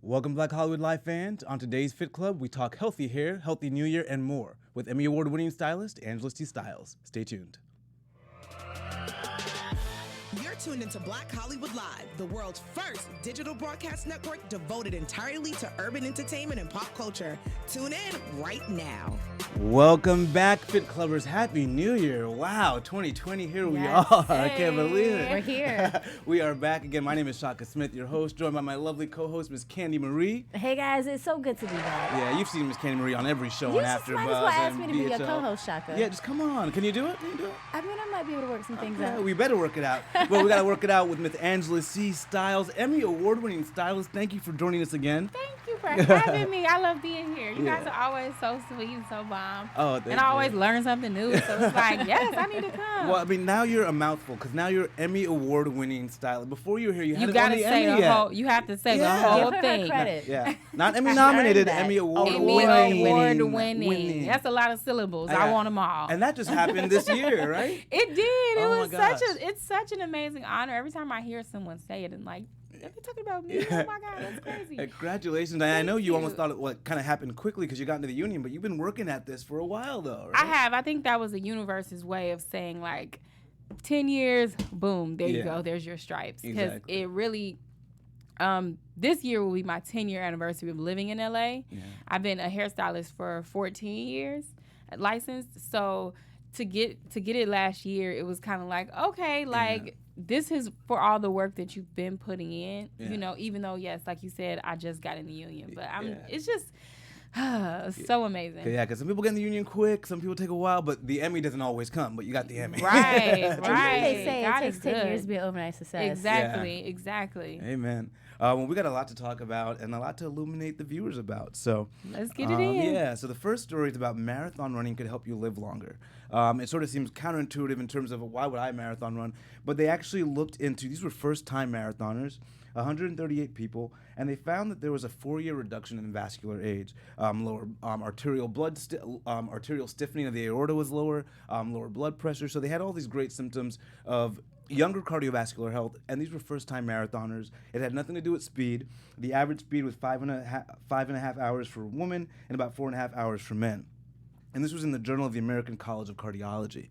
Welcome, Black Hollywood Live fans. On today's Fit Club, we talk healthy hair, healthy New Year, and more with Emmy Award-winning stylist Angela T. Styles. Stay tuned. You're tuned into Black Hollywood Live, the world's first digital broadcast network devoted entirely to urban entertainment and pop culture. Tune in right now. Welcome back, Fit Clubbers. Happy New Year. Wow, 2020, here we Yes. are. I can't believe it. We're here. We are back again. My name is Shaka Smith, your host, joined by my lovely co-host, Miss Candi Marie. Hey guys, it's so good to be back. Yeah, you've seen Miss Candi Marie on every show You on just AfterBuzz might as well ask and me to be your BHL. co-host, Shaka. Yeah, just come on. Can you do it? I mean, I might be able to work some things Yeah, out. we better work it out. Well, we got to work it out with Miss Angela C. Styles, Emmy Award-winning stylist. Thank you for joining us again. Thank you for having me. I love being here. You Yeah. guys are always so sweet and so bomb. Oh, thank and I always you. learn something new. So it's like, yes, I need to come. Well, I mean, now you're a mouthful because now you're Emmy Award-winning stylist. Before you were here, you you hadn't gotta won the say Emmy the yet. whole. You have to say Yeah. the whole Give her thing. credit. Yeah, not Emmy She nominated, earned that. Emmy Award Emmy winning. Award-winning. That's a lot of syllables. Yeah. I want them all. And that just happened this year, right? It did. It Oh my was gosh. it's such an amazing honor. Every time I hear someone say it, and like, are they talking about me? Oh my God, that's crazy. Congratulations. I know you almost you. thought it kind of happened quickly because you got into the union, but you've been working at this for a while, though, right? I have. I think that was the universe's way of saying, like, 10 years, boom, there you Yeah. go. There's your stripes. Because Exactly. it really, this year will be my 10-year anniversary of living in LA. Yeah. I've been a hairstylist for 14 years, licensed. So to get it last year, it was kind of like, okay, like, this is for all the work that you've been putting in, Yeah. you know, even though, yes, like you said, I just got in the union. But Yeah. it's just so amazing. Yeah, because some people get in the union quick, some people take a while, but the Emmy doesn't always come, but you got the Emmy. Right, And then right. they say God it takes is 10 good. years to be an overnight success. Exactly. Amen. Well, we got a lot to talk about and a lot to illuminate the viewers about. So Let's get it in. Yeah. So the first story is about marathon running could help you live longer. It sort of seems counterintuitive in terms of why would I marathon run, but they actually looked into these were first-time marathoners, 138 people, and they found that there was a 4-year reduction in vascular age. Lower arterial stiffening of the aorta was lower, lower blood pressure. So they had all these great symptoms of younger cardiovascular health, and these were first-time marathoners. It had nothing to do with speed. The average speed was 5.5 hours for women and about 4.5 hours for men. And this was in the Journal of the American College of Cardiology.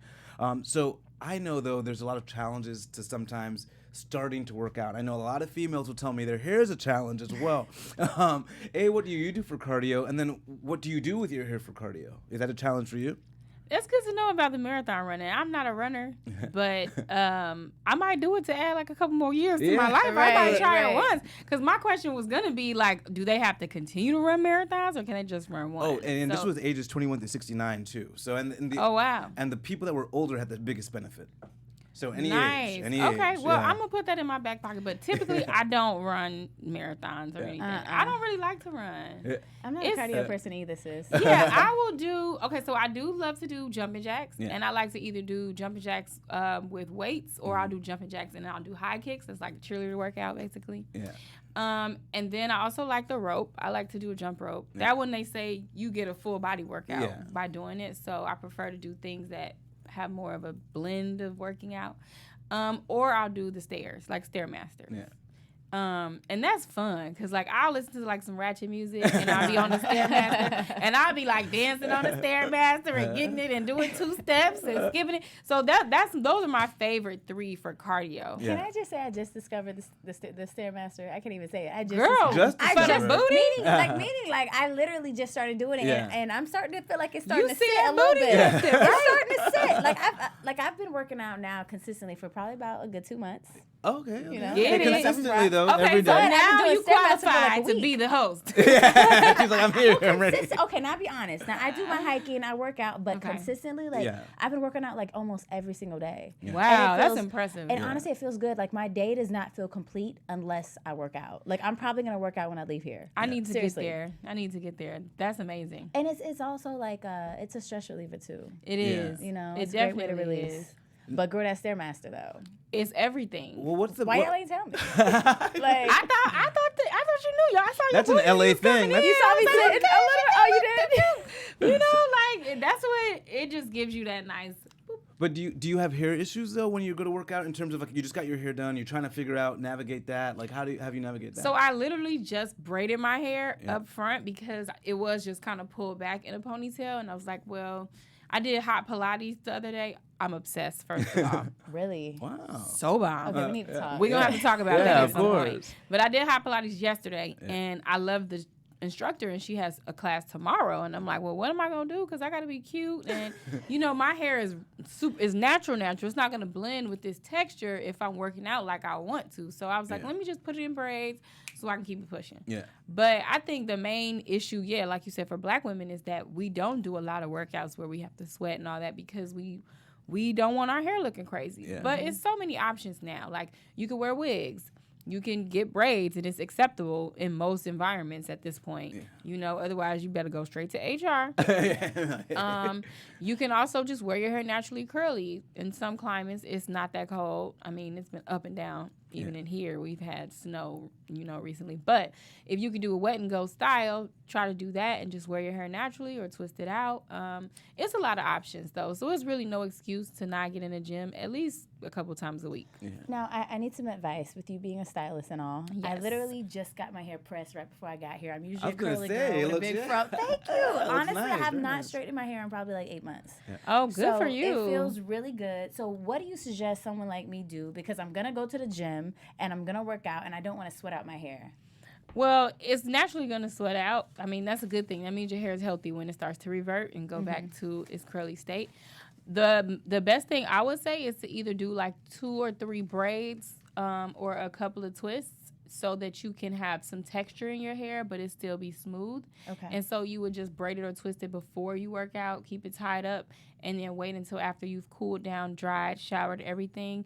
So I know, though, there's a lot of challenges to sometimes starting to work out. I know a lot of females will tell me their hair is a challenge as well. What do you do for cardio? And then what do you do with your hair for cardio? Is that a challenge for you? It's good to know about the marathon running. I'm not a runner, but I might do it to add like a couple more years to my life. I might Right, try it right. once. Because my question was going to be like, do they have to continue to run marathons or can they just run one? Oh, and this So- was ages 21 to 69 too. So and the Oh, wow. and the people that were older had the biggest benefit. So any Nice. age, any okay, age. well, yeah. I'm gonna put that in my back pocket. But typically, I don't run marathons or anything. I don't really like to run. Yeah. I'm not It's- a cardio person either, sis. Yeah, I will do. Okay, so I do love to do jumping jacks, Yeah. and I like to either do jumping jacks with weights, or I'll do jumping jacks and then I'll do high kicks. It's like a cheerleader workout, basically. Yeah. And then I also like the rope. I like to do a jump rope. Yeah. That one they say you get a full body workout Yeah. by doing it. So I prefer to do things that have more of a blend of working out. Or I'll do the stairs, like Stairmaster. Yeah. And that's fun because like I'll listen to like some ratchet music and I'll be on the Stairmaster and I'll be like dancing on the Stairmaster and getting it and doing 2 steps and skipping it. So those are my favorite 3 for cardio. Yeah. Can I just say I just discovered the Stairmaster? I can't even say it. I just Girl, Just I for just the booty? meaning like I literally just started doing it, Yeah. and I'm starting to feel like it's starting You to see sit that a little booty? bit. Yeah. It's starting to sit. Like I've been working out now consistently for probably about a good 2 months. Okay. You know? Get Hey, it. consistently though, Okay, every so day. I've been now doing you Stairmaster for like a qualified to week. be the host. Yeah. She's like, I'm here. I'm ready. Okay, now be honest. Now I do my hiking, I work out, but Okay. consistently, like Yeah. I've been working out like almost every single day. Yeah. Wow, And it that's feels- impressive. And honestly, it feels good. Like my day does not feel complete unless I work out. Like I'm probably gonna work out when I leave here. I need to Seriously. get there. I need to get there. That's amazing. And it's also like it's a stress reliever too. It Yeah. is. You know, it it's a great way definitely to release. is. But girl, that Stairmaster though. It's everything. Well, what's the Why what- y'all ain't tell me? I thought you knew. Y'all. I saw That's your an booty LA was coming thing. in. That's- You saw me I was like, sitting a little. Oh, you did. you know, like that's what it just gives you that nice. boop. But do you have hair issues though when you go to work out in terms of like you just got your hair done, you're trying to figure out navigate that? Like how do you navigate that? So I literally just braided my hair up front because it was just kind of pulled back in a ponytail, and I was like, well, I did hot Pilates the other day. I'm obsessed, first of all. Really? Wow. So bomb. Okay, we need to talk. We're going to have to talk about that at of some course. point. But I did hot Pilates yesterday, and I love the instructor, and she has a class tomorrow. And I'm like, well, what am I going to do? Because I got to be cute. And, my hair is natural. It's not going to blend with this texture if I'm working out like I want to. So I was like, let me just put it in braids so I can keep it pushing. Yeah. But I think the main issue, like you said, for black women is that we don't do a lot of workouts where we have to sweat and all that because we don't want our hair looking crazy. Yeah. But it's so many options now. Like, you can wear wigs. You can get braids, and it's acceptable in most environments at this point. Yeah. Otherwise, you better go straight to HR. You can also just wear your hair naturally curly. In some climates, it's not that cold. I mean, it's been up and down. Even in here, we've had snow, recently. But if you can do a wet and go style, try to do that and just wear your hair naturally or twist it out. It's a lot of options, though. So it's really no excuse to not get in the gym at least a couple times a week. Yeah. Now, I need some advice with you being a stylist and all. Yes. I literally just got my hair pressed right before I got here. I'm usually I a was gonna curly say, girl it with a looks- big yeah. fro. Thank you. Honestly, nice, I have very not nice. straightened my hair in probably like 8 months. Yeah. Oh, good for So you. it feels really good. So what do you suggest someone like me do? Because I'm going to go to the gym and I'm going to work out and I don't want to sweat out my hair. Well, it's naturally going to sweat out. I mean, that's a good thing. That means your hair is healthy when it starts to revert and go back to its curly state. The best thing I would say is to either do like 2 or 3 braids or a couple of twists so that you can have some texture in your hair, but it still be smooth. Okay. And so you would just braid it or twist it before you work out, keep it tied up, and then wait until after you've cooled down, dried, showered, everything.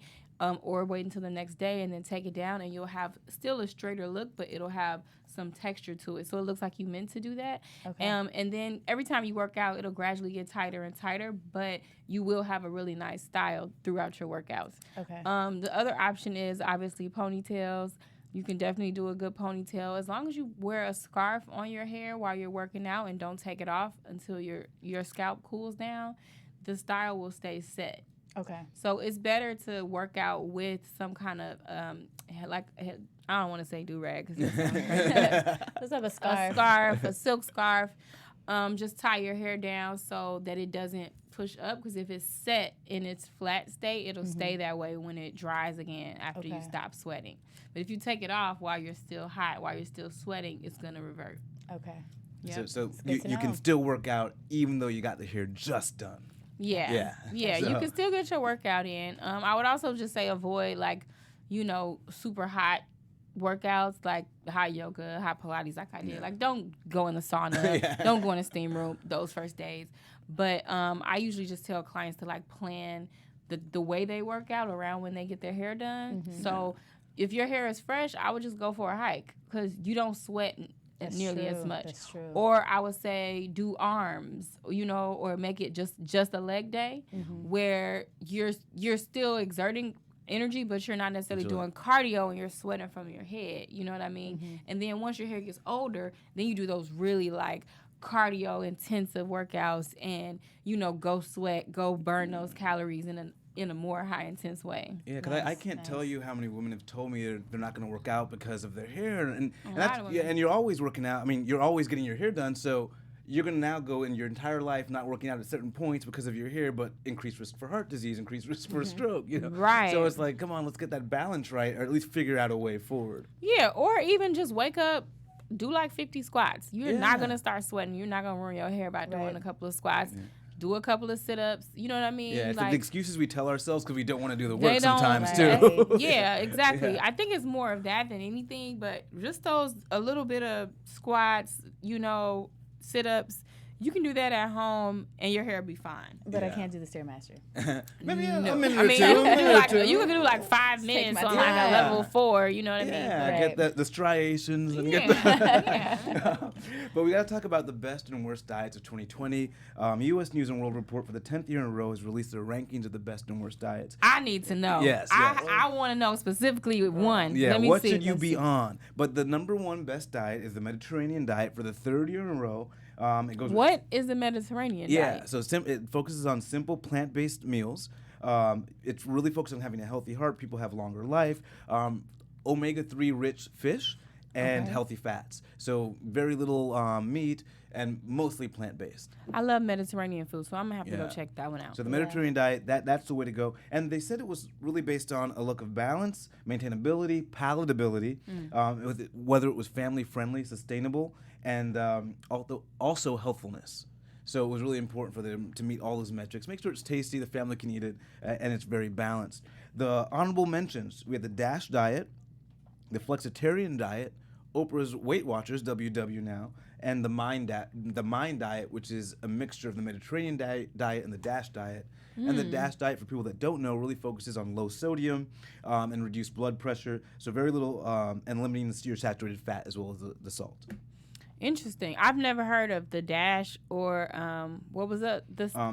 Or wait until the next day and then take it down, and you'll have still a straighter look, but it'll have some texture to it. So it looks like you meant to do that. Okay. And then every time you work out, it'll gradually get tighter and tighter, but you will have a really nice style throughout your workouts. Okay. The other option is obviously ponytails. You can definitely do a good ponytail as long as you wear a scarf on your hair while you're working out and don't take it off until your scalp cools down. The style will stay set. Okay. So it's better to work out with some kind of I don't want to say do-rag because Let's have a scarf. a scarf, a silk scarf. Just tie your hair down so that it doesn't push up, because if it's set in its flat state, it'll stay that way when it dries again after you stop sweating. But if you take it off while you're still hot, while you're still sweating, it's going to revert. Okay. Yep. So good to you can know. still work out even though you got the hair just done. Yeah. So- You can still get your workout in. I would also just say avoid super hot workouts like hot yoga, hot Pilates like I did. Like, don't go in the sauna, don't go in the steam room those first days. But I usually just tell clients to like plan the way they work out around when they get their hair done. So if your hair is fresh, I would just go for a hike because you don't sweat nearly as much. That's true. Or I would say do arms, or make it just a leg day where you're still exerting energy, but you're not necessarily doing cardio and you're sweating from your head. You know what I mean? And then once your hair gets older, then you do those really like cardio intensive workouts and, go sweat, go burn those calories in a more high intense way. Yeah, because I can't tell you how many women have told me they're not going to work out because of their hair, and lot of women. and you're always working out. I mean, you're always getting your hair done, so you're going to now go in your entire life not working out at certain points because of your hair, but increased risk for heart disease, increased risk for a stroke. Right. So it's like, come on, let's get that balance right, or at least figure out a way forward. Yeah, or even just wake up, do like 50 squats. You're not Yeah. going to start sweating. You're not going to ruin your hair by doing Right. a couple of squats. Do a couple of sit-ups. You know what I mean? Yeah, it's like, the excuses we tell ourselves because we don't want to do the they work don't- sometimes Right. too. yeah, exactly. Yeah. I think it's more of that than anything, but just a little bit of squats, sit-ups. You can do that at home and your hair will be fine. But I Yeah. can't do the Stairmaster. Maybe a No. minute I or mean, two. you a can do minute or like two. you can do like 5 minutes my on time. like a Yeah. level 4. You know what I mean? Yeah, Right. get the striations and get Yeah. the. But we got to talk about the best and worst diets of 2020. U.S. News and World Report for the 10th year in a row has released their rankings of the best and worst diets. I need to know. Yes, I want to know specifically one. Yeah, Let me what see. should you Let's be see. on? But the number one best diet is the Mediterranean diet for the 3rd year in a row. It goes. What is the Mediterranean Yeah, diet? so it focuses on simple plant-based meals. It's really focused on having a healthy heart. People have longer life. Omega-3 rich fish and healthy fats. So very little meat and mostly plant-based. I love Mediterranean food, so I'm gonna have to go check that one out. So the Mediterranean diet, that's the way to go. And they said it was really based on a look of balance, maintainability, palatability, whether it was family-friendly, sustainable, and also healthfulness. So it was really important for them to meet all those metrics. Make sure it's tasty, the family can eat it, and it's very balanced. The honorable mentions, we had the DASH diet, the Flexitarian diet, Oprah's Weight Watchers, WW now, and the Mind diet, which is a mixture of the Mediterranean diet and the DASH diet. And the DASH diet, for people that don't know, really focuses on low sodium and reduced blood pressure. So very little and limiting your saturated fat as well as the salt. Interesting. I've never heard of the DASH or what was the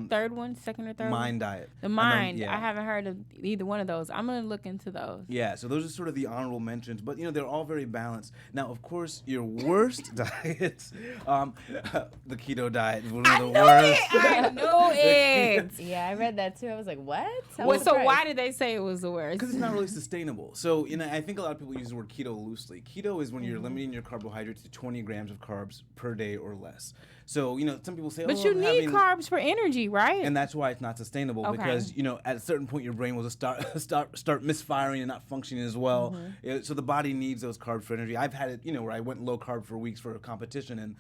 third one, second or third Mind one? diet. The Mind. I haven't heard of either one of those. I'm gonna look into those. Yeah, so those are sort of the honorable mentions, but they're all very balanced. Now, of course, your worst diets, the keto diet is one of the worst. I knew it. Yeah, I read that too. I was like, what? So why did they say it was the worst? Because it's not really sustainable. So I think a lot of people use the word keto loosely. Keto is when you're limiting your carbohydrates to 20 grams of carbs per day or less. So, some people say, but you need carbs for energy, right? And that's why it's not sustainable because, at a certain point your brain will just start misfiring and not functioning as well. So the body needs those carbs for energy. I've had it, where I went low carb for weeks for a competition and,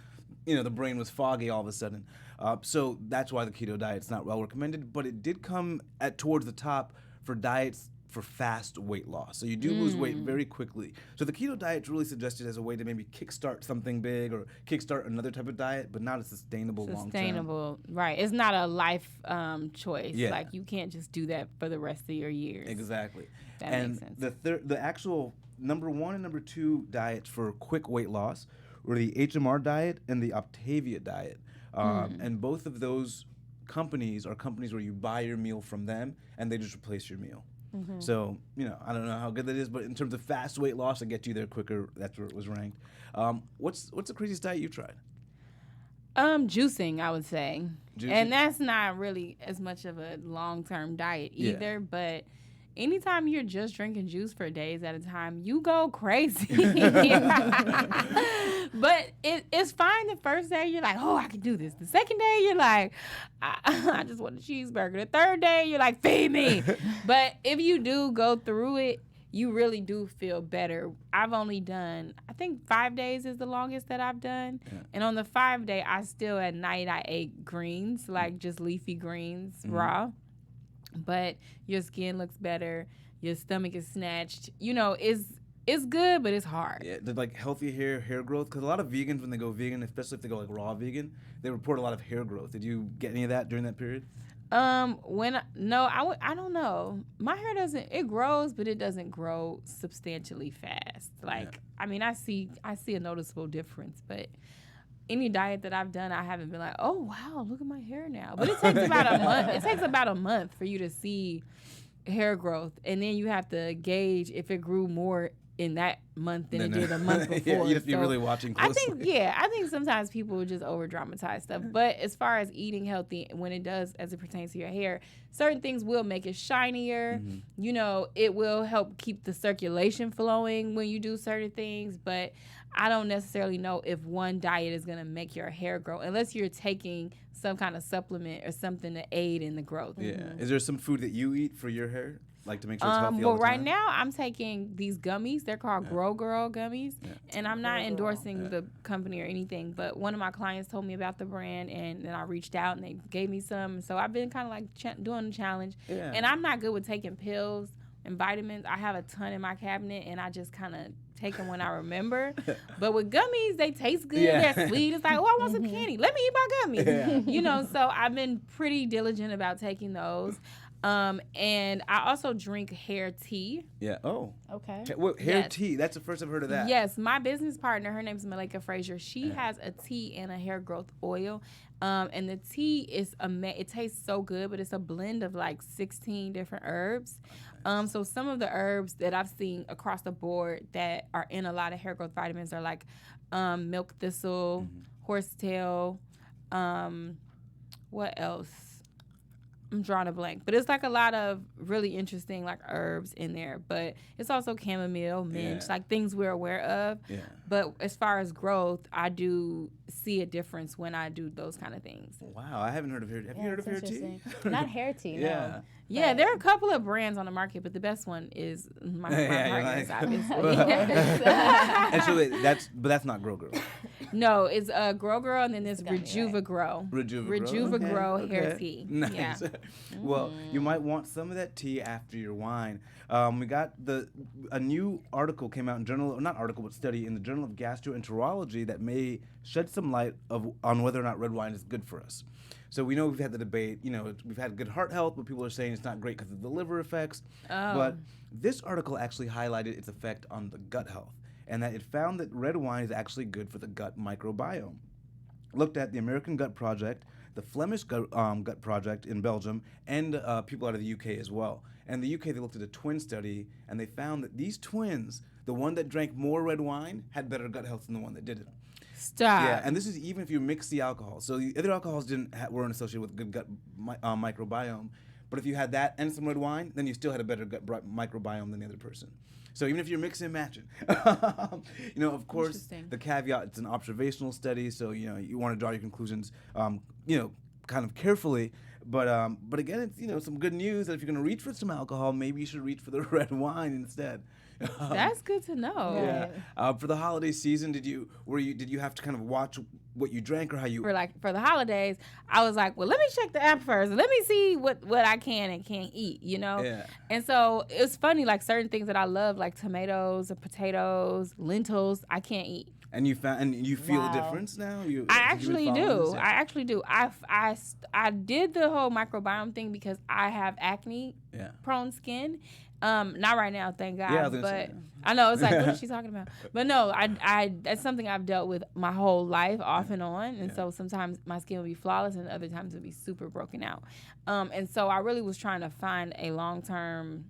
the brain was foggy all of a sudden. So that's why the keto diet's not well recommended, but it did come towards the top for diets for fast weight loss. So you do lose weight very quickly. So the keto diet's really suggested as a way to maybe kickstart something big or kickstart another type of diet, but not a sustainable long-term. Sustainable, right. It's not a life choice. Yeah. Like, you can't just do that for the rest of your years. Exactly. That and makes sense. The actual number 1 and number 2 diets for quick weight loss were the HMR diet and the Optavia diet. And both of those companies are companies where you buy your meal from them and they just replace your meal. So, I don't know how good that is, but in terms of fast weight loss, to get you there quicker, that's where it was ranked. What's the craziest diet you tried? Juicing, I would say. Juicing? And that's not really as much of a long-term diet either, but anytime you're just drinking juice for days at a time, you go crazy. But it's fine the first day. You're like, oh, I can do this. The second day, you're like, I just want a cheeseburger. The third day, you're like, feed me. But if you do go through it, you really do feel better. I've only done, I think 5 days is the longest that I've done. Yeah. And on the 5 day, I still at night, I ate greens, like just leafy greens, raw. But your skin looks better. Your stomach is snatched. It's good, but it's hard. Yeah, like healthy hair growth. Because a lot of vegans, when they go vegan, especially if they go like raw vegan, they report a lot of hair growth. Did you get any of that during that period? I don't know. My hair it grows, but it doesn't grow substantially fast. I see a noticeable difference, but any diet that I've done, I haven't been like, oh wow, look at my hair now. But it takes about a month. It takes about a month for you to see hair growth, and then you have to gauge if it grew more in that month than it did a month before. Yeah, you have to be really watching closely. I think sometimes people just over dramatize stuff. But as far as eating healthy, when it does, as it pertains to your hair, certain things will make it shinier. It will help keep the circulation flowing when you do certain things. But I don't necessarily know if one diet is going to make your hair grow unless you're taking some kind of supplement or something to aid in the growth. Yeah. Is there some food that you eat for your hair? Like to make sure it's healthy all the time? Right now I'm taking these gummies. They're called Grow Girl gummies. Yeah. And I'm not endorsing the company or anything, but one of my clients told me about the brand, and then I reached out and they gave me some. So I've been kind of like doing the challenge. Yeah. And I'm not good with taking pills and vitamins. I have a ton in my cabinet, and I just kind of take them when I remember. But with gummies, they taste good. Yeah. They're sweet. It's like, oh, I want some candy. Let me eat my gummies. Yeah. So I've been pretty diligent about taking those. And I also drink hair tea. Yeah. Oh. Okay. Hair tea. That's the first I've heard of that. Yes. My business partner, her name's Malika Frazier. She has a tea and a hair growth oil. And the tea is it tastes so good, but it's a blend of like 16 different herbs. So some of the herbs that I've seen across the board that are in a lot of hair growth vitamins are like milk thistle, horsetail, what else? I'm drawing a blank, but it's like a lot of really interesting like herbs in there. But it's also chamomile, mint, like things we're aware of. Yeah. But as far as growth, I do see a difference when I do those kind of things. Wow, I haven't heard of hair. Have you heard of hair tea? Not hair tea. No. Yeah, there are a couple of brands on the market, but the best one is my partner's, obviously. And so that's not Grow Girl. No, it's Grow Girl, and then there's Rejuva Grow. Rejuva Grow hair tea. Nice. Yeah. Well, you might want some of that tea after your wine. We got a new article came out in study in the Journal of Gastroenterology that may shed some light on whether or not red wine is good for us. So we know we've had the debate, we've had good heart health, but people are saying it's not great because of the liver effects. Oh. But this article actually highlighted its effect on the gut health, and that it found that red wine is actually good for the gut microbiome. Looked at the American Gut Project, the Flemish Gut Project in Belgium, and people out of the UK as well. And the UK, they looked at a twin study, and they found that these twins, the one that drank more red wine, had better gut health than the one that didn't. Stop. Yeah, and this is even if you mix the alcohol. So the other alcohols weren't associated with good gut microbiome, but if you had that and some red wine, then you still had a better gut microbiome than the other person. So even if you're mixing and matching, of course, the caveat, it's an observational study, so you want to draw your conclusions, kind of carefully. But again, it's some good news that if you're going to reach for some alcohol, maybe you should reach for the red wine instead. That's good to know. Yeah. For the holiday season, did you have to kind of watch what you drank or how you? For the holidays, I was like, well, let me check the app first. Let me see what I can and can't eat. Yeah. And so it's funny, like certain things that I love, like tomatoes or potatoes, lentils, I can't eat. And you feel a difference now? I actually do. I did the whole microbiome thing because I have acne prone skin. Not right now, thank God. Yeah, but I know it's like, what is she talking about? But no, I that's something I've dealt with my whole life, off and on. And so sometimes my skin will be flawless, and other times it'll be super broken out. And so I really was trying to find a long-term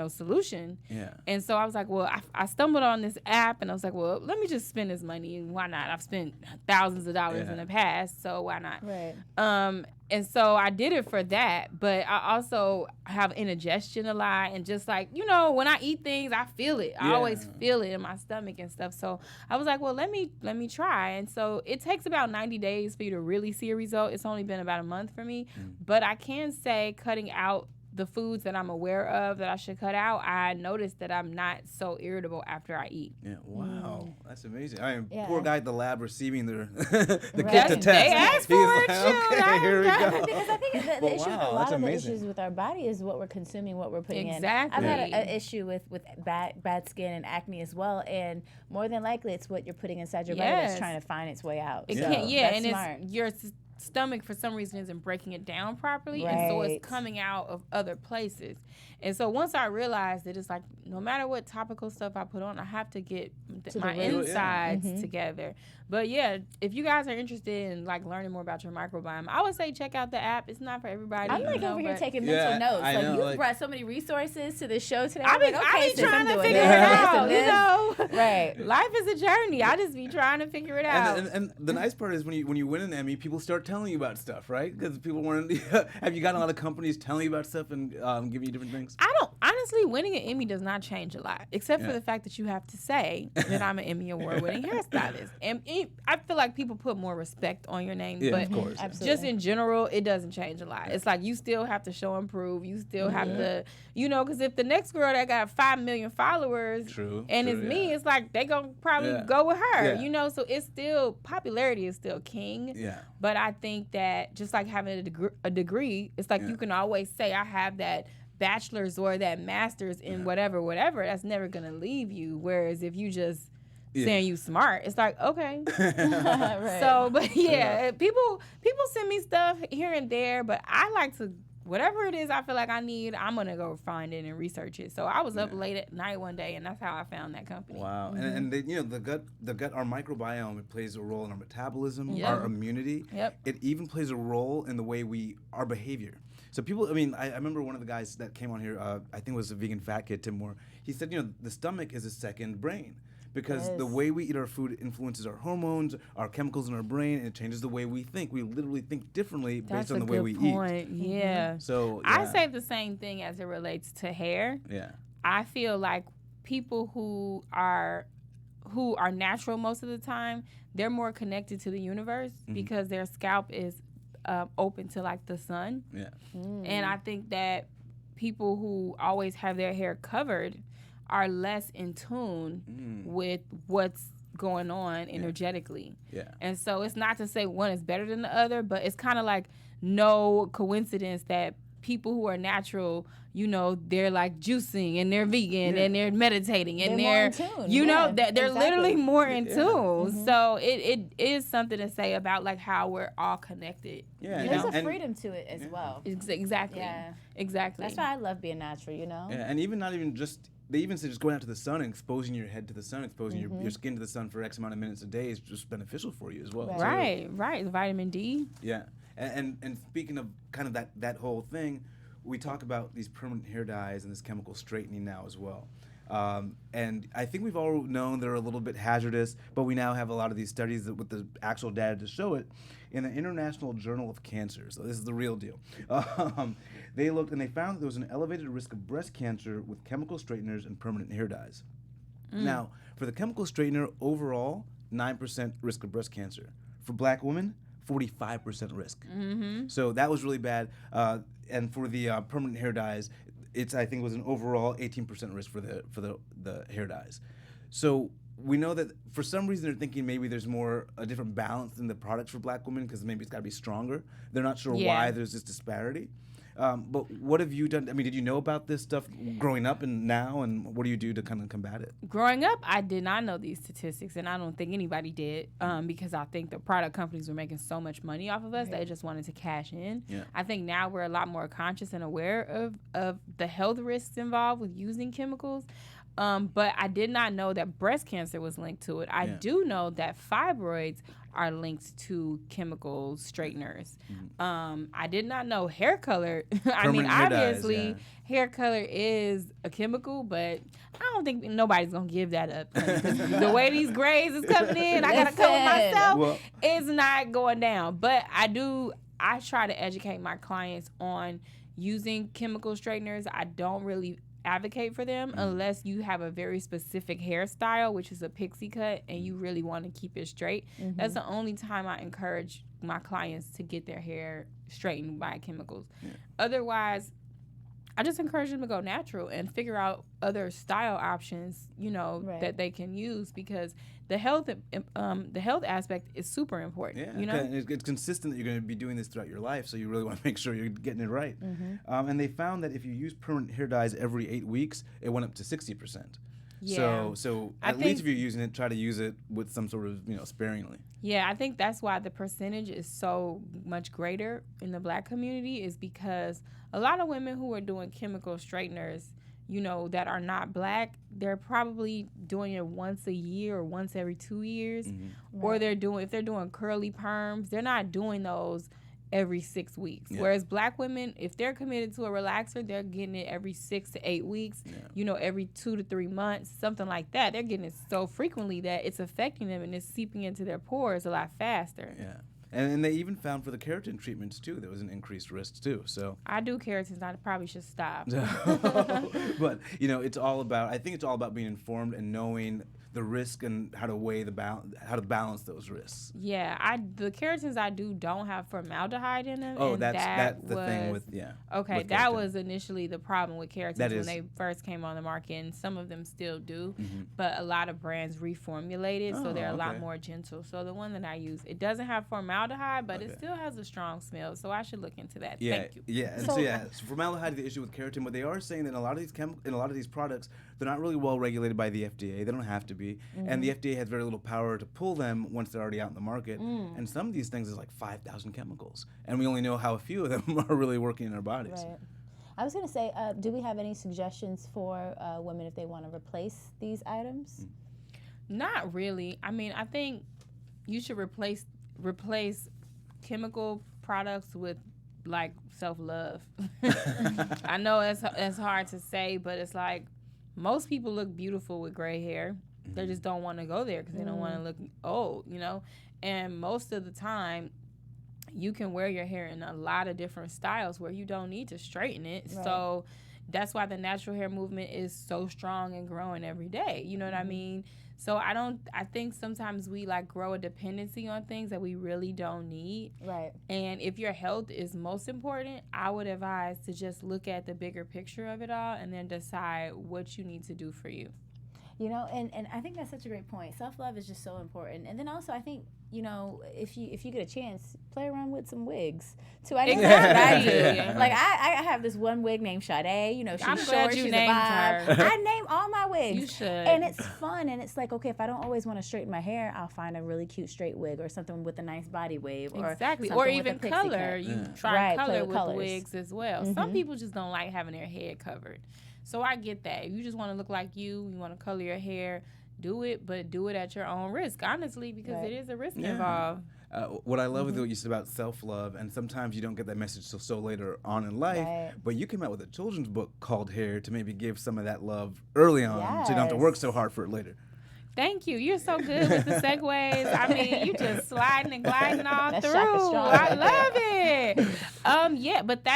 solution. Yeah. And so I was like, well, I stumbled on this app, and I was like, well, let me just spend this money. Why not? I've spent thousands of dollars in the past, so why not? Right. And so I did it for that, but I also have indigestion a lot, and just like, when I eat things, I feel it. I always feel it in my stomach and stuff. So I was like, well, let me try. And so it takes about 90 days for you to really see a result. It's only been about a month for me, but I can say cutting out the foods that I'm aware of that I should cut out, I noticed that I'm not so irritable after I eat. Yeah, wow, that's amazing. Poor guy at the lab receiving the kit to test. They asked for it. Okay, here we go. Because I think the issue with a lot of the issues with our body is what we're consuming, what we're putting in. I've had an issue with bad skin and acne as well, and more than likely it's what you're putting inside your body that's trying to find its way out. That's smart. It's your stomach for some reason isn't breaking it down properly, and so it's coming out of other places. And so once I realized that it's like no matter what topical stuff I put on, I have to get my insides together. But if you guys are interested in like learning more about your microbiome, I would say check out the app. It's not for everybody. I'm like over here taking mental notes. You brought so many resources to the show today. I be trying to figure it out. Right. Life is a journey. I just be trying to figure it out. And the nice part is when you win an Emmy, people start telling you about stuff, right? Because people want to. Have you gotten a lot of companies telling you about stuff and giving you different things? I don't. Honestly, winning an Emmy does not change a lot, except for the fact that you have to say that I'm an Emmy award-winning hairstylist. And I feel like people put more respect on your name, but of course, just in general, it doesn't change a lot. It's like you still have to show and prove. You still have to, because if the next girl that got 5 million followers and it's me, it's like they gonna probably go with her. So it's still, popularity is still king. Yeah. But I think that just like having a degree, it's like you can always say I have that bachelor's or that master's in whatever, that's never gonna leave you. Whereas if you just saying you smart, it's like, okay. Right. So, but people send me stuff here and there, but I like to, whatever it is I feel like I need, I'm gonna go find it and research it. So I was up late at night one day, and that's how I found that company. Wow. And they, the gut, our microbiome, it plays a role in our metabolism, our immunity. Yep. It even plays a role in the way our behavior. So people, I remember one of the guys that came on here, I think it was a vegan fat kid, Tim Moore. He said, the stomach is a second brain. because the way we eat our food influences our hormones, our chemicals in our brain, and it changes the way we think. We literally think differently based on the way we eat. Yeah. So I say the same thing as it relates to hair. Yeah. I feel like people who are natural most of the time, they're more connected to the universe because their scalp is open to like the sun. Yeah. And I think that people who always have their hair covered are less in tune with what's going on energetically. Yeah. And so it's not to say one is better than the other, but it's kind of like no coincidence that people who are natural, you know, they're like juicing and they're vegan and they're meditating and they're more in tune. You know, that they're literally more in tune. So it is something to say about like how we're all connected. Yeah, there's a freedom to it as well. Exactly. Yeah. Exactly. That's why I love being natural, you know? Yeah, and even not even just, they even say just going out to the sun and exposing your head to the sun, exposing your skin to the sun for X amount of minutes a day is just beneficial for you as well. Right. Vitamin D. Yeah. And speaking of kind of that whole thing, we talk about these permanent hair dyes and this chemical straightening now as well. And I think we've all known they're a little bit hazardous, but we now have a lot of these studies with the actual data to show it. In the International Journal of Cancer, so this is the real deal, they looked and they found that there was an elevated risk of breast cancer with chemical straighteners and permanent hair dyes. Now, for the chemical straightener, overall, 9% risk of breast cancer. For black women, 45% risk. So that was really bad. And for the permanent hair dyes, I think it was an overall 18% risk for the hair dyes. So we know that for some reason they're thinking maybe there's a different balance in the products for black women because maybe it's got to be stronger. They're not sure why there's this disparity. But what have you done? I mean, did you know about this stuff growing up and now, and what do you do to kind of combat it? Growing up, I did not know these statistics, and I don't think anybody did because I think the product companies were making so much money off of us, they just wanted to cash in. Yeah. I think now we're a lot more conscious and aware of the health risks involved with using chemicals. But I did not know that breast cancer was linked to it. I do know that fibroids are linked to chemical straighteners. I did not know hair color. I mean, obviously, hair color is a chemical, but I don't think nobody's going to give that up. The way these grays is coming in, I got to cover myself, it's not going down. But I try to educate my clients on using chemical straighteners. I don't really advocate for them unless you have a very specific hairstyle, which is a pixie cut, and you really want to keep it straight. That's the only time I encourage my clients to get their hair straightened by chemicals. Otherwise, I just encourage them to go natural and figure out other style options, you know, that they can use because the health aspect is super important. Yeah, you know, it's consistent that you're going to be doing this throughout your life, so you really want to make sure you're getting it right. And they found that if you use permanent hair dyes every 8 weeks, it went up to 60%. Yeah. So at least if you're using it, try to use it with some sort of, sparingly. Yeah, I think that's why the percentage is so much greater in the black community is because a lot of women who are doing chemical straighteners, that are not black, they're probably doing it once a year or once every 2 years. Or if they're doing curly perms, they're not doing those every 6 weeks. Whereas black women, if they're committed to a relaxer, they're getting it every 6 to 8 weeks, every 2 to 3 months, something like that. They're getting it so frequently that it's affecting them and it's seeping into their pores a lot faster. Yeah. And they even found for the keratin treatments, too, there was an increased risk, too. So I do keratins. I probably should stop. But, it's all about being informed and knowing the risk and how to weigh how to balance those risks. Yeah, the keratins I do don't have formaldehyde in them. Oh, that's the thing with Okay, with that keratin. Was initially the problem with keratins when they first came on the market, and some of them still do. But a lot of brands reformulated, so they're a lot more gentle. So the one that I use, it doesn't have formaldehyde, but it still has a strong smell. So I should look into that. Yeah, Thank you. Yeah, and so formaldehyde is the issue with keratin, but they are saying that in a lot of these products, they're not really well regulated by the FDA. They don't have to be. And the FDA has very little power to pull them once they're already out in the market. And some of these things is like 5,000 chemicals. And we only know how a few of them are really working in our bodies. Right. I was going to say, do we have any suggestions for women if they want to replace these items? Not really. I mean, I think you should replace chemical products with like self-love. I know it's hard to say, but it's like most people look beautiful with gray hair. They just don't want to go there because they don't want to look old, you know. And most of the time, you can wear your hair in a lot of different styles where you don't need to straighten it. Right. So that's why the natural hair movement is so strong and growing every day. You know what I mean? So I think sometimes we like grow a dependency on things that we really don't need. Right. And if your health is most important, I would advise to just look at the bigger picture of it all and then decide what you need to do for you. You know, and I think that's such a great point. Self-love is just so important. And then also I think, you know, if you get a chance, play around with some wigs. Too. I know I do. Like I have this one wig named Sade. You know, she's short, she's a vibe. I name all my wigs. You should. And it's fun. And it's like, okay, if I don't always want to straighten my hair, I'll find a really cute straight wig or something with a nice body wave. Exactly. Or even color. You try color with wigs as well. Mm-hmm. Some people just don't like having their head covered. So I get that. If you just want to look like you want to color your hair, do it, but do it at your own risk, honestly, because it is a risk involved. What I love with what you said about self-love, and sometimes you don't get that message till so later on in life, but you came out with a children's book called Hair to maybe give some of that love early on so you don't have to work so hard for it later. Thank you. You're so good with the segues. I mean, you just sliding and gliding all that's through. I love it. Yeah, but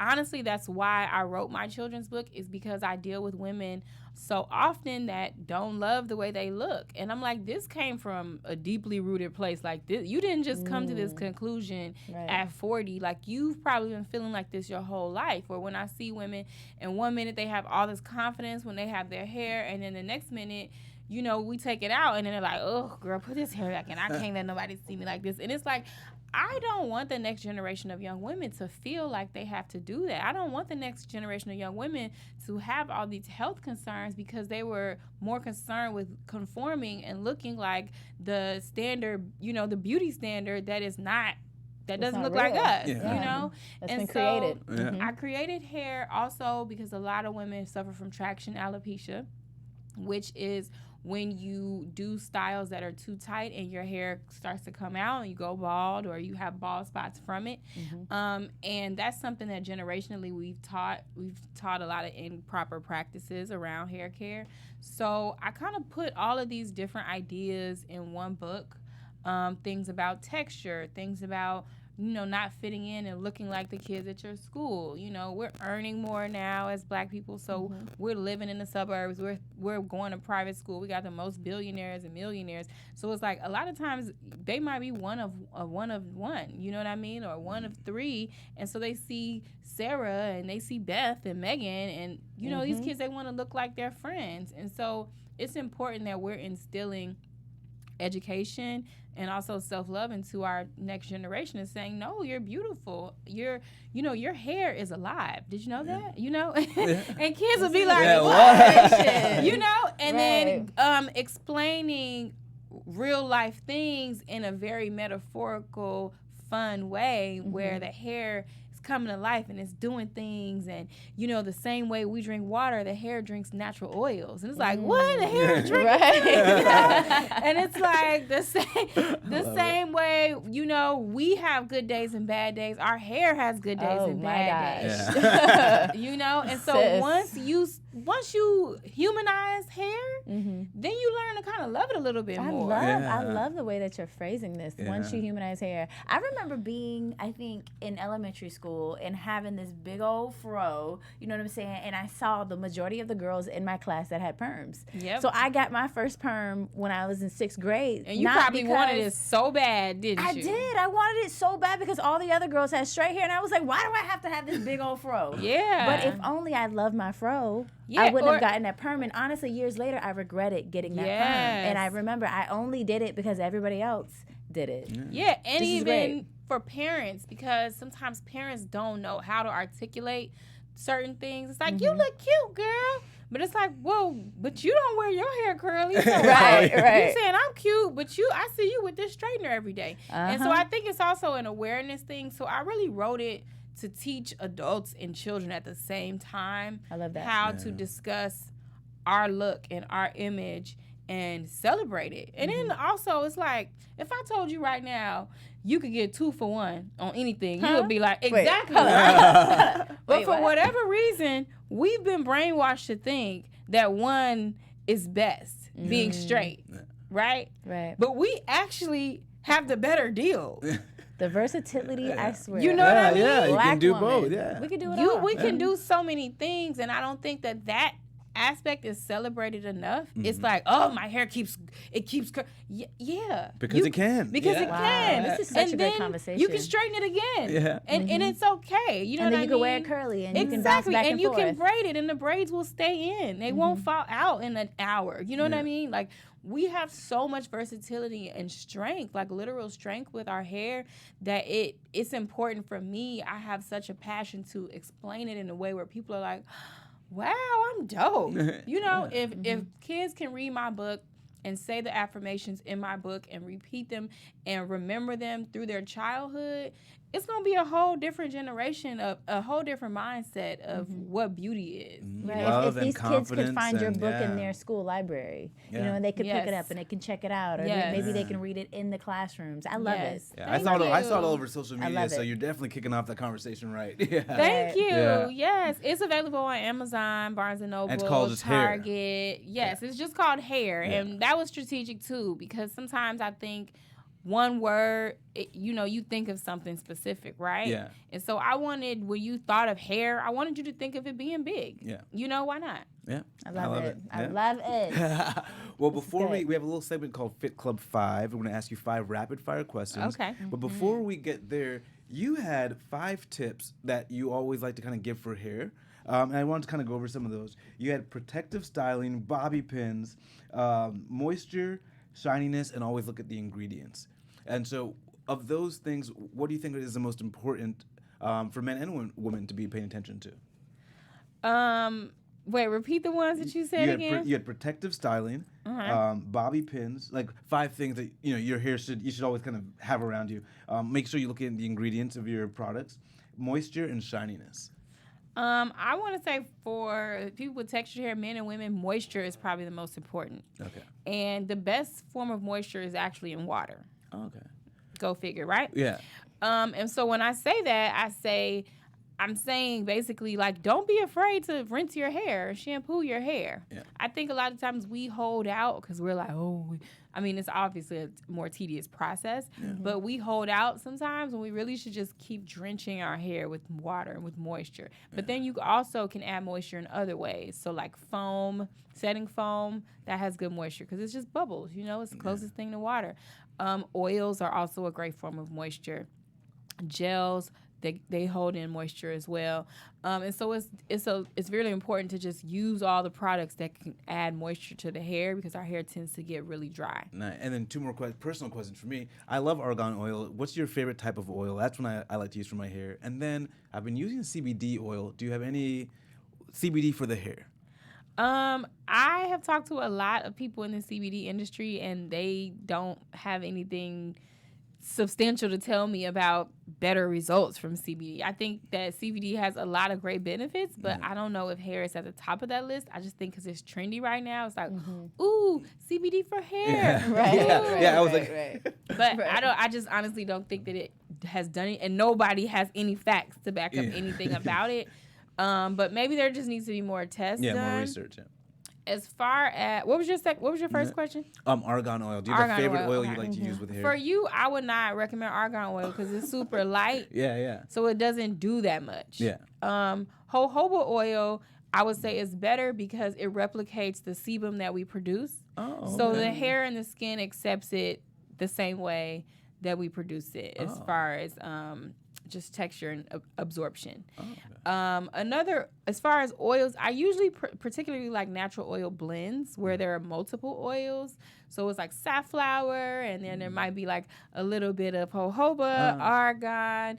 honestly, that's why I wrote my children's book, is because I deal with women so often that don't love the way they look. And I'm like, this came from a deeply rooted place. Like, this, you didn't just come to this conclusion at 40. Like, you've probably been feeling like this your whole life. Or when I see women, and 1 minute they have all this confidence when they have their hair, and then the next minute, you know, we take it out, and then they're like, oh, girl, put this hair back, and I can't let nobody see me like this. And it's like, I don't want the next generation of young women to feel like they have to do that. I don't want the next generation of young women to have all these health concerns because they were more concerned with conforming and looking like the standard, you know, the beauty standard that is not, that doesn't look like us, you know? That's been created. I created hair also because a lot of women suffer from traction alopecia, which is when you do styles that are too tight and your hair starts to come out and you go bald or you have bald spots from it. And that's something that generationally we've taught a lot of improper practices around hair care. So I kind of put all of these different ideas in one book, things about texture, things about, you know, not fitting in and looking like the kids at your school. You know, we're earning more now as Black people, so we're living in the suburbs. We're going to private school. We got the most billionaires and millionaires. So it's like a lot of times they might be one of one. You know what I mean, or one of three. And so they see Sarah and they see Beth and Megan, and you know these kids, they want to look like their friends. And so it's important that we're instilling education and also self-love into our next generation, is saying, no, you're beautiful. Your hair is alive. Did you know that? You know? And kids will be like, what? You know? And then explaining real life things in a very metaphorical, fun way where the hair coming to life and it's doing things, and you know, the same way we drink water, the hair drinks natural oils, and it's like, what, the hair drinks? You know? And it's like the same way, you know, we have good days and bad days. Our hair has good days and bad days. You know, and so once you humanize hair, then you learn to kind of love it a little bit more. I love the way that you're phrasing this. Once you humanize hair, I remember being, I think, in elementary school and having this big old fro, you know what I'm saying? And I saw the majority of the girls in my class that had perms. So I got my first perm when I was in 6th grade. And you probably wanted it so bad, didn't you? I did. I wanted it so bad because all the other girls had straight hair, and I was like, why do I have to have this big old fro? But if only I loved my fro, I wouldn't have gotten that perm. And honestly, years later, I regretted getting that perm. And I remember I only did it because everybody else did it. And even for parents, because sometimes parents don't know how to articulate certain things. It's like, you look cute, girl. But it's like, whoa, but you don't wear your hair curly. So right. You saying I'm cute, but I see you with this straightener every day. And so I think it's also an awareness thing. So I really wrote it to teach adults and children at the same time. I love that. How to discuss our look and our image and celebrate it. And then also, it's like, if I told you right now, you could get 2 for 1 on anything, you would be like, exactly. But for whatever reason, we've been brainwashed to think that one is best, being straight, right? Right. But we actually have the better deal. The versatility, I swear. You know what I mean? Yeah, you Black can do woman. both. Yeah, we can do it all. We can do so many things, and I don't think that aspect is celebrated enough. It's like, oh, my hair keeps. Yeah, because it can. Because it can. This is such a great conversation. You can straighten it again. And it's okay. You know what I mean? And then you can wear it curly, and exactly. you can bounce back and you forth. can braid it, and the braids will stay in. They won't fall out in an hour. You know what I mean? Like, we have so much versatility and strength, like literal strength with our hair, that it's important for me. I have such a passion to explain it in a way where people are like, wow, I'm dope. You know, if kids can read my book and say the affirmations in my book and repeat them and remember them through their childhood, it's going to be a whole different generation, of a whole different mindset of what beauty is. Right. If these kids could find your book in their school library, you know, and they could pick it up and they can check it out, or maybe they can read it in the classrooms. I love it. Yeah, I saw it all over social media, so you're definitely kicking off the conversation right. Thank you. Yeah. Yes, it's available on Amazon, Barnes & Noble, it's called Target. Hair. Yes, it's just called Hair, and that was strategic too, because sometimes I think one word, you think of something specific, right? Yeah. And so I wanted, when you thought of hair, I wanted you to think of it being big. Yeah. You know, why not? Yeah. I love it. I love it. Well, before we have a little segment called Fit Club 5. We're going to ask you 5 rapid fire questions. Okay. But before we get there, you had 5 tips that you always like to kind of give for hair. And I wanted to kind of go over some of those. You had protective styling, bobby pins, moisture, shininess, and always look at the ingredients. And so, of those things, what do you think is the most important for men and women to be paying attention to? Wait, repeat the ones that you said again. You had protective styling, bobby pins, like 5 things that your hair you should always kind of have around you. Make sure you look at the ingredients of your products, moisture and shininess. I want to say for people with textured hair, men and women, moisture is probably the most important. Okay. And the best form of moisture is actually in water. Okay. Go figure, right? Yeah. And so when I say that, I'm saying basically, like, don't be afraid to rinse your hair, shampoo your hair. Yeah. I think a lot of times we hold out because we're like, it's obviously a more tedious process, but we hold out sometimes when we really should just keep drenching our hair with water and with moisture. But then you also can add moisture in other ways. So like foam, setting foam, that has good moisture because it's just bubbles, it's the closest thing to water. Oils are also a great form of moisture. Gels, they hold in moisture as well, and so it's really important to just use all the products that can add moisture to the hair because our hair tends to get really dry. Nice. And then 2 more personal questions for me. I love argan oil. What's your favorite type of oil? That's one I like to use for my hair. And then I've been using CBD oil. Do you have any CBD for the hair? I have talked to a lot of people in the CBD industry, and they don't have anything substantial to tell me about better results from CBD. I think that CBD has a lot of great benefits, but I don't know if hair is at the top of that list. I just think because it's trendy right now, it's like, ooh, CBD for hair. Yeah. Right. I was But I just honestly don't think that it has done it, and nobody has any facts to back up anything about it. But maybe there just needs to be more tests done. More research. Yeah. As far as what was your first question? Argan oil. Do you have a favorite oil you like to use with hair? For you, I would not recommend argan oil because it's super light. Yeah. So it doesn't do that much. Yeah. Jojoba oil, I would say, is better because it replicates the sebum that we produce. Oh. Okay. So the hair and the skin accepts it the same way that we produce it, as far as just texture and absorption. As far as oils, I usually particularly like natural oil blends where there are multiple oils. So it's like safflower, and then there might be like a little bit of jojoba, argan,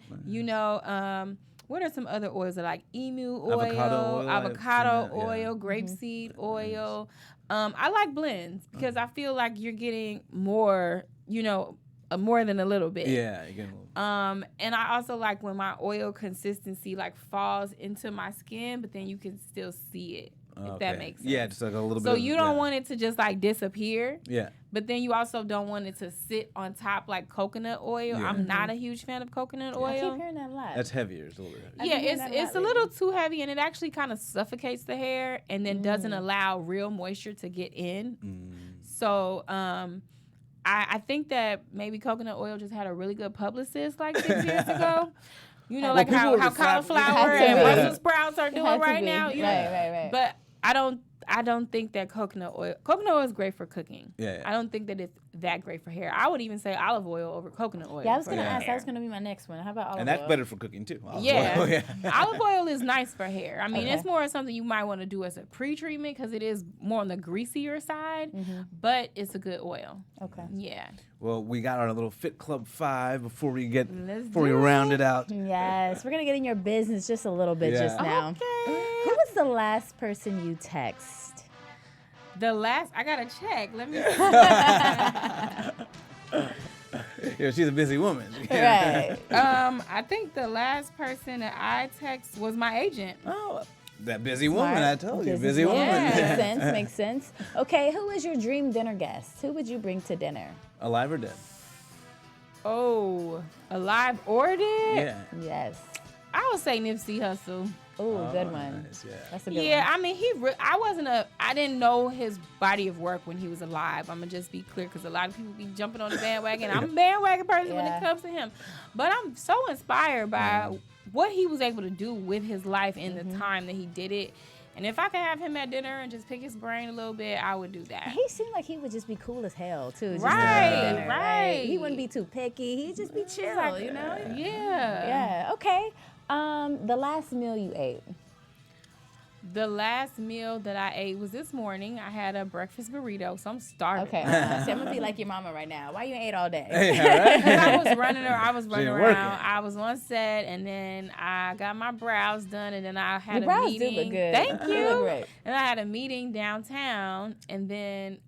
what are some other oils that like emu oil, avocado oil, grapeseed oil. I like blends because I feel like you're getting more, more than a little bit. Yeah, you get a little. And I also like when my oil consistency like falls into my skin, but then you can still see it. if that makes sense. Yeah, just like a little bit. So you don't want it to just like disappear. Yeah. But then you also don't want it to sit on top like coconut oil. Yeah. I'm not a huge fan of coconut oil. I keep hearing that a lot. That's heavier. It's a little bit heavy. Yeah, it's a little too heavy, and it actually kind of suffocates the hair and then doesn't allow real moisture to get in. So I think that maybe coconut oil just had a really good publicist like 6 years ago. You know, like how cauliflower and Brussels sprouts are doing right now. You know? Right. But I don't think that coconut oil is great for cooking. Yeah. I don't think that it's that great for hair. I would even say olive oil over coconut oil. Yeah, I was going to ask. That was going to be my next one. How about olive oil? And that's better for cooking, too. Olive oil is nice for hair. I mean, it's more something you might want to do as a pre-treatment because it is more on the greasier side, but it's a good oil. Okay. Yeah. Well, we got our little Fit Club 5 before we round it out. Yes. We're going to get in your business just a little bit just now. Okay. Who was the last person you text? I got to check. Let me Yeah, she's a busy woman. Right. I think the last person that I text was my agent. Oh, that busy woman, I told you. Busy woman. Makes sense. Okay, who is your dream dinner guest? Who would you bring to dinner? Alive or dead? Oh, alive or dead? Yeah. Yes. I would say Nipsey Hussle. Oh, good one. Nice, yeah. That's a good one. Yeah, I mean, I didn't know his body of work when he was alive. I'm going to just be clear because a lot of people be jumping on the bandwagon. I'm a bandwagon person when it comes to him. But I'm so inspired by what he was able to do with his life in the time that he did it. And if I could have him at dinner and just pick his brain a little bit, I would do that. He seemed like he would just be cool as hell, too. Just right. Right. He wouldn't be too picky. He'd just be chill, you know? Yeah. Yeah. Okay. The last meal you ate. The last meal that I ate was this morning. I had a breakfast burrito, so I'm starving. Okay. So I'm going to be like your mama right now. Why you ate all day? I was running around. I was on set, and then I got my brows done, and then I had a meeting. Do look good. Thank you. You look great. And I had a meeting downtown, and then,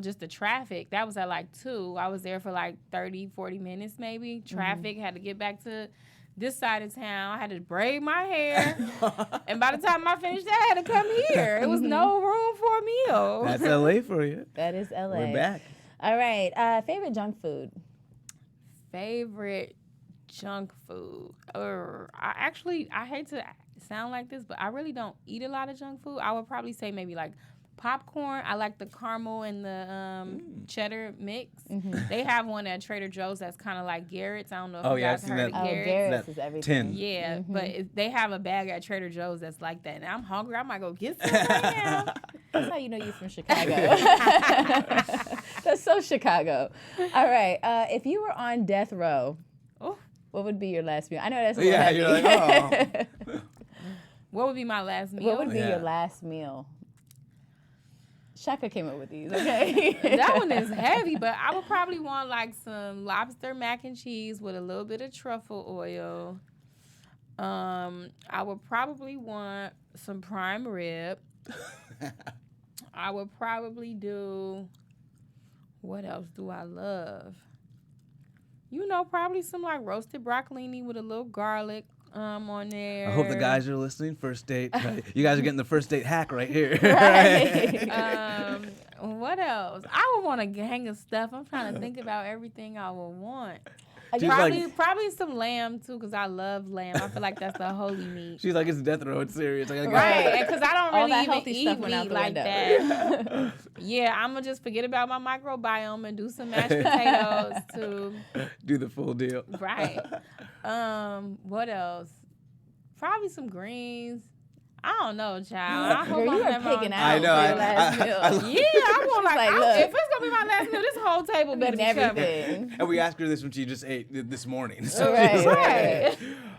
just the traffic. That was at like 2. I was there for like 30, 40 minutes maybe. Traffic, had to get back to this side of town. I had to braid my hair. And by the time I finished that, I had to come here. It was no room for a meal. That's LA for you. That is LA. We're back. All right. Favorite junk food? Favorite junk food? I hate to sound like this, but I really don't eat a lot of junk food. I would probably say maybe like popcorn. I like the caramel and the cheddar mix. They have one at Trader Joe's that's kind of like Garrett's. I don't know if you guys heard of Garrett's. Garrett's is everything. Yeah, but they have a bag at Trader Joe's that's like that. And I'm hungry. I might go get some right now. That's how you know you're from Chicago. That's so Chicago. All right. If you were on death row, what would be your last meal? I know that's a little heavy. You're like, oh. What would be my last meal? What would be your last meal? Shaka came up with these, okay? That one is heavy, but I would probably want like some lobster mac and cheese with a little bit of truffle oil. I would probably want some prime rib. I would probably do, what else do I love? Probably some like roasted broccolini with a little garlic on there. I hope the guys are listening. First date. You guys are getting the first date hack right here. Right. What else? I would want a gang of stuff. I'm trying to think about everything I would want. Probably some lamb too, because I love lamb. I feel like that's the holy meat. She's like, it's death row. It's serious. I gotta go. Right, because I don't really even eat meat like that. Yeah, I'm gonna just forget about my microbiome and do some mashed potatoes to do the full deal. Right. What else? Probably some greens. I don't know, child. I hope you are picking out for your last meal. I want if it's gonna be my last meal, this whole table better be everything. And we asked her this when she just ate this morning. So right.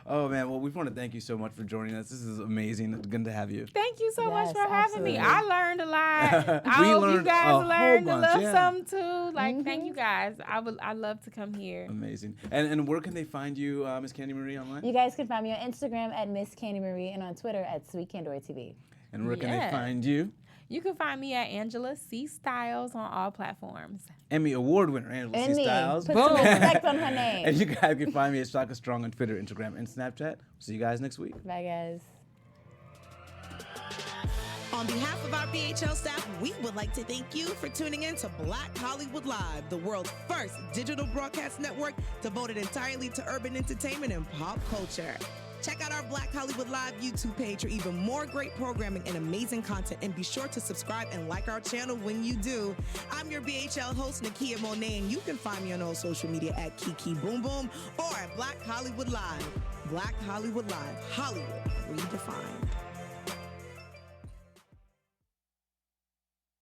Oh man, well we want to thank you so much for joining us. This is amazing. It's good to have you. Thank you so much for having me. I learned a lot. I We hope learned you guys learned a little something too. Like thank you guys. I'd love to come here. Amazing. And where can they find you, Miss Candi Marie, online? You guys can find me on Instagram at Miss Candi Marie and on Twitter at Sweet Candor TV. And where can they find you? You can find me at Angela C. Styles on all platforms. Emmy Award winner, Angela C. Styles. Put some respect on her name. And you guys can find me at Shaka Strong on Twitter, Instagram, and Snapchat. See you guys next week. Bye, guys. On behalf of our BHL staff, we would like to thank you for tuning in to Black Hollywood Live, the world's first digital broadcast network devoted entirely to urban entertainment and pop culture. Check out our Black Hollywood Live YouTube page for even more great programming and amazing content. And be sure to subscribe and like our channel when you do. I'm your BHL host, Nakia Monet, and you can find me on all social media at Kiki Boom Boom or at Black Hollywood Live. Black Hollywood Live, Hollywood redefined.